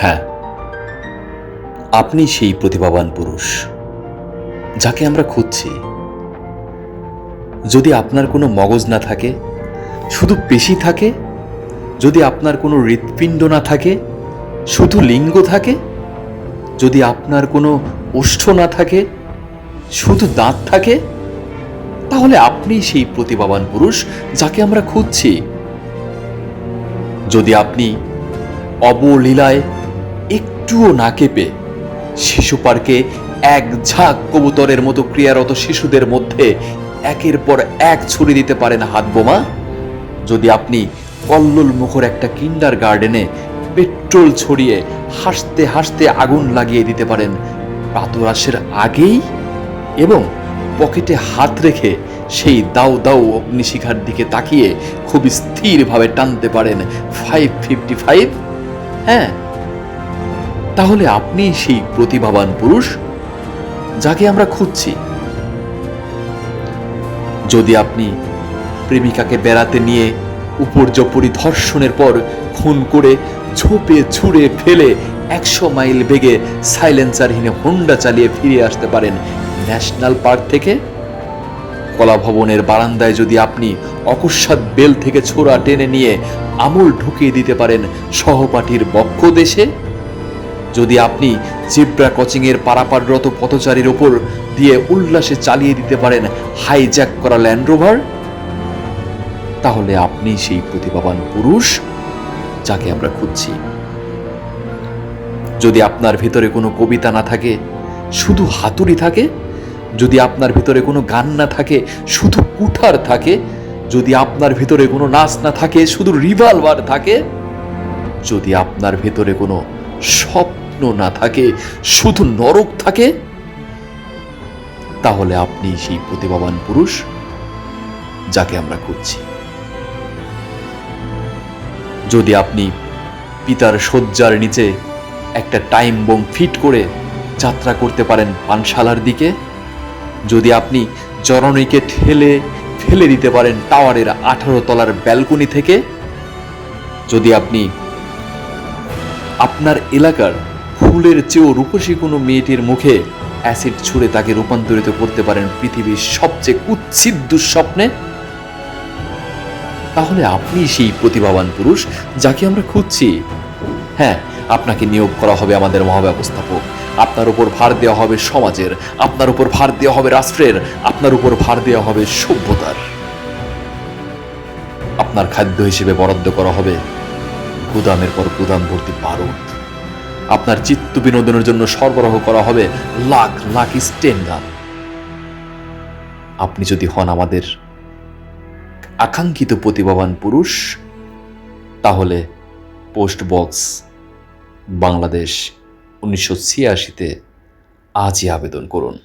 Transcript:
হ্যাঁ, আপনি সেই প্রতিভাবান পুরুষ যাকে আমরা খুঁজছি। যদি আপনার কোনো মগজ না থাকে, শুধু পেশি থাকে, যদি আপনার কোনো হৃৎপিণ্ড না থাকে, শুধু লিঙ্গ থাকে, যদি আপনার কোনো ওষ্ঠ না থাকে, শুধু দাঁত থাকে, তাহলে আপনি সেই প্রতিভাবান পুরুষ যাকে আমরা খুঁজছি। যদি আপনি অবলীলায় একটুও না কেঁপে শিশু পার্কে এক ঝাঁক কবুতরের মতো ক্রিয়ারত শিশুদের মধ্যে একের পর এক ছুড়ে দিতে পারেন হাত বোমা, যদি আপনি কল্লোল মুখর একটা কিন্ডার গার্ডেনে পেট্রোল ছড়িয়ে হাসতে হাসতে আগুন লাগিয়ে দিতে পারেন প্রাতরাশের আগেই, এবং পকেটে হাত রেখে সেই দাউ দাউ অগ্নিশিখার দিকে তাকিয়ে খুব স্থিরভাবে টানতে পারেন 555, হ্যাঁ, তাহলে আপনি সেই প্রতিভাবান পুরুষ যাকে আমরা খুঁজছি। যদি আপনি প্রেমিকাকে বেড়াতে নিয়ে উপর্যুপরি ধর্ষণের পর খুন করে ঝোপে ছুঁড়ে ফেলে 100 মাইল বেগে সাইলেন্সারহীনে হোন্ডা চালিয়ে ফিরে আসতে পারেন ন্যাশনাল পার্ক থেকে, কলা ভবনের বারান্দায় যদি আপনি অকস্মাৎ বেল থেকে ছোড়া টেনে নিয়ে আমূল ঢুকিয়ে দিতে পারেন সহপাঠীর বক্ষ দেশে, যদি আপনি জিব্রা ক্রসিংয়ের পারাপাররত পথচারীর ওপর দিয়ে উল্লাসে চালিয়ে দিতে পারেন হাইজ্যাক করা ল্যান্ড রোভার, তাহলে আপনি সেই প্রতিভাবান পুরুষ যাকে আমরা খুঁজছি। যদি আপনার ভিতরে কোনো কবিতা না থাকে, শুধু হাতুড়ি থাকে, যদি আপনার ভিতরে কোনো গান না থাকে, শুধু কুঠার থাকে, যদি আপনার ভিতরে কোনো নাচ না থাকে, শুধু রিভলভার থাকে, যদি আপনার ভিতরে কোনো স্বপ্ন না থাকে, শুধু নরক থাকে, তাহলে আপনি সেই প্রতিভাবান পুরুষ যাকে আমরা খুঁজছি। যদি আপনি পিতার শয্যার নিচে একটা টাইম বোম ফিট করে যাত্রা করতে পারেন পানশালার দিকে, যদি আপনি জননীকে ঠেলে ফেলে দিতে পারেন টাওয়ারের 18 তলার ব্যালকনি থেকে, যদি আপনি আপনার এলাকার ফুলের চেয়েও রূপসী কোনো মেয়েটির মুখে অ্যাসিড ছুঁড়ে তাকে রূপান্তরিত করতে পারেন পৃথিবীর সবচেয়ে কুৎসিত দুঃস্বপ্নে, তাহলে আপনি সেই প্রতিভাবান পুরুষ যাকে আমরা খুঁজছি। হ্যাঁ, আপনাকে নিয়োগ করা হবে আমাদের মহাব্যবস্থাপক, আপনার উপর ভার দেওয়া হবে সমাজের, আপনার উপর ভার দেওয়া হবে রাষ্ট্রের, আপনার উপর ভার দেওয়া হবে সভ্যতার। আপনার খাদ্য হিসেবে বরাদ্দ করা হবে গুদামের পর গুদাম ভর্তি বারুদ, আপনার চিত্ত বিনোদনের জন্য সরবরাহ করা হবে লাখ লাখ স্টেন গান। আপনি যদি হন আমাদের আকাঙ্ক্ষিত প্রতিভাবান পুরুষ, তাহলে পোস্ট বক্স, বাংলাদেশ, 1986-তে আজই আবেদন করুন।